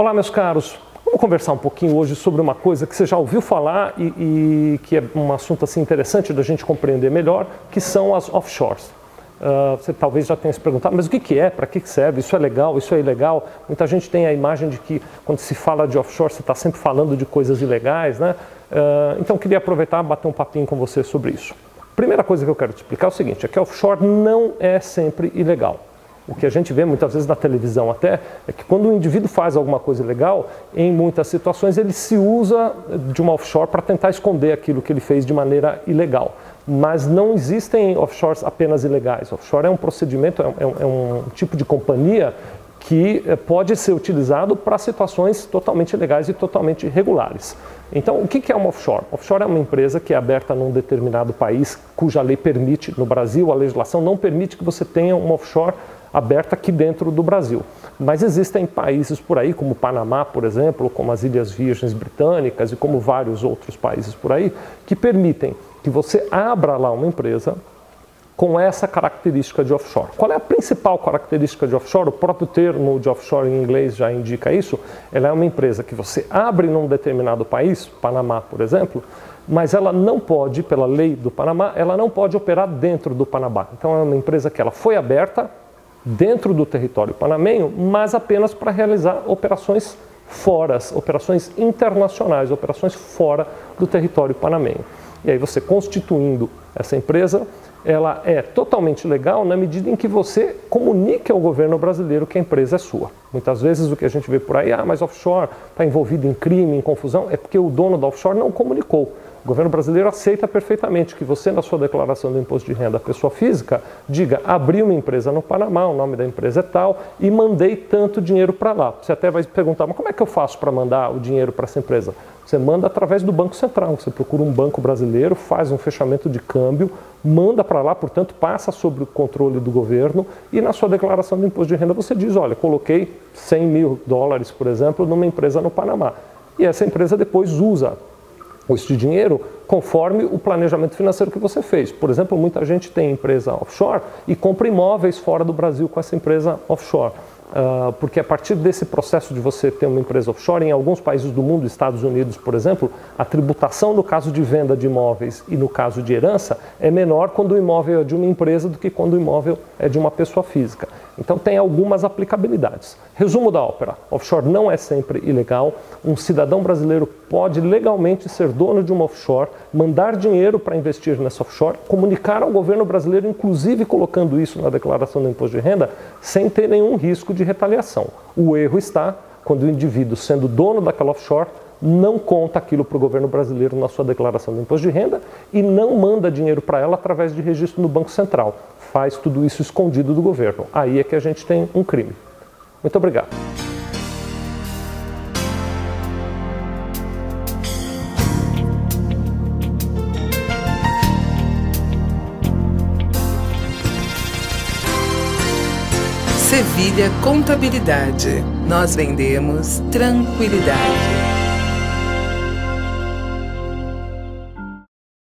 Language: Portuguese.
Olá, meus caros. Vamos conversar um pouquinho hoje sobre uma coisa que você já ouviu falar e que é um assunto assim interessante da gente compreender melhor, que são as offshores. Você talvez já tenha se perguntado, mas o que é? Para que serve? Isso é legal? Isso é ilegal? Muita gente tem a imagem de que quando se fala de offshore, você está sempre falando de coisas ilegais, né? Então, eu queria aproveitar e bater um papinho com você sobre isso. Primeira coisa que eu quero te explicar é o seguinte, é que offshore não é sempre ilegal. O que a gente vê muitas vezes na televisão até, é que quando o indivíduo faz alguma coisa ilegal, em muitas situações ele se usa de uma offshore para tentar esconder aquilo que ele fez de maneira ilegal. Mas não existem offshores apenas ilegais. Offshore é um procedimento, é um tipo de companhia que pode ser utilizado para situações totalmente legais e totalmente irregulares. Então, o que é uma offshore? Offshore é uma empresa que é aberta num determinado país, cuja lei permite, no Brasil, a legislação não permite que você tenha uma offshore aberta aqui dentro do Brasil. Mas existem países por aí, como o Panamá, por exemplo, como as Ilhas Virgens Britânicas e como vários outros países por aí, que permitem que você abra lá uma empresa com essa característica de offshore. Qual é a principal característica de offshore? O próprio termo de offshore em inglês já indica isso. Ela é uma empresa que você abre num determinado país, Panamá, por exemplo, mas ela não pode, pela lei do Panamá, ela não pode operar dentro do Panamá. Então é uma empresa que ela foi aberta dentro do território panamenho, mas apenas para realizar operações fora, operações internacionais, operações fora do território panamenho. E aí você constituindo essa empresa, ela é totalmente legal na medida em que você comunique ao governo brasileiro que a empresa é sua. Muitas vezes o que a gente vê por aí, mas offshore está envolvido em crime, em confusão, é porque o dono da offshore não comunicou. O governo brasileiro aceita perfeitamente que você, na sua declaração do imposto de renda, pessoa física, diga, abri uma empresa no Panamá, o nome da empresa é tal, e mandei tanto dinheiro para lá. Você até vai perguntar, mas como é que eu faço para mandar o dinheiro para essa empresa? Você manda através do Banco Central, você procura um banco brasileiro, faz um fechamento de câmbio, manda para lá, portanto, passa sob o controle do governo e na sua declaração do imposto de renda você diz, olha, coloquei 100 mil dólares, por exemplo, numa empresa no Panamá. E essa empresa depois usa este dinheiro conforme o planejamento financeiro que você fez. Por exemplo, muita gente tem empresa offshore e compra imóveis fora do Brasil com essa empresa offshore. Porque a partir desse processo de você ter uma empresa offshore, em alguns países do mundo, Estados Unidos, por exemplo, a tributação no caso de venda de imóveis e no caso de herança é menor quando o imóvel é de uma empresa do que quando o imóvel é de uma pessoa física. Então tem algumas aplicabilidades. Resumo da ópera, offshore não é sempre ilegal, um cidadão brasileiro pode legalmente ser dono de uma offshore, mandar dinheiro para investir nessa offshore, comunicar ao governo brasileiro, inclusive colocando isso na declaração do imposto de renda, sem ter nenhum risco de retaliação. O erro está quando o indivíduo, sendo dono daquela offshore, não conta aquilo para o governo brasileiro na sua declaração do imposto de renda e não manda dinheiro para ela através de registro no Banco Central. Faz tudo isso escondido do governo. Aí é que a gente tem um crime. Muito obrigado. Sevilha Contabilidade. Nós vendemos tranquilidade.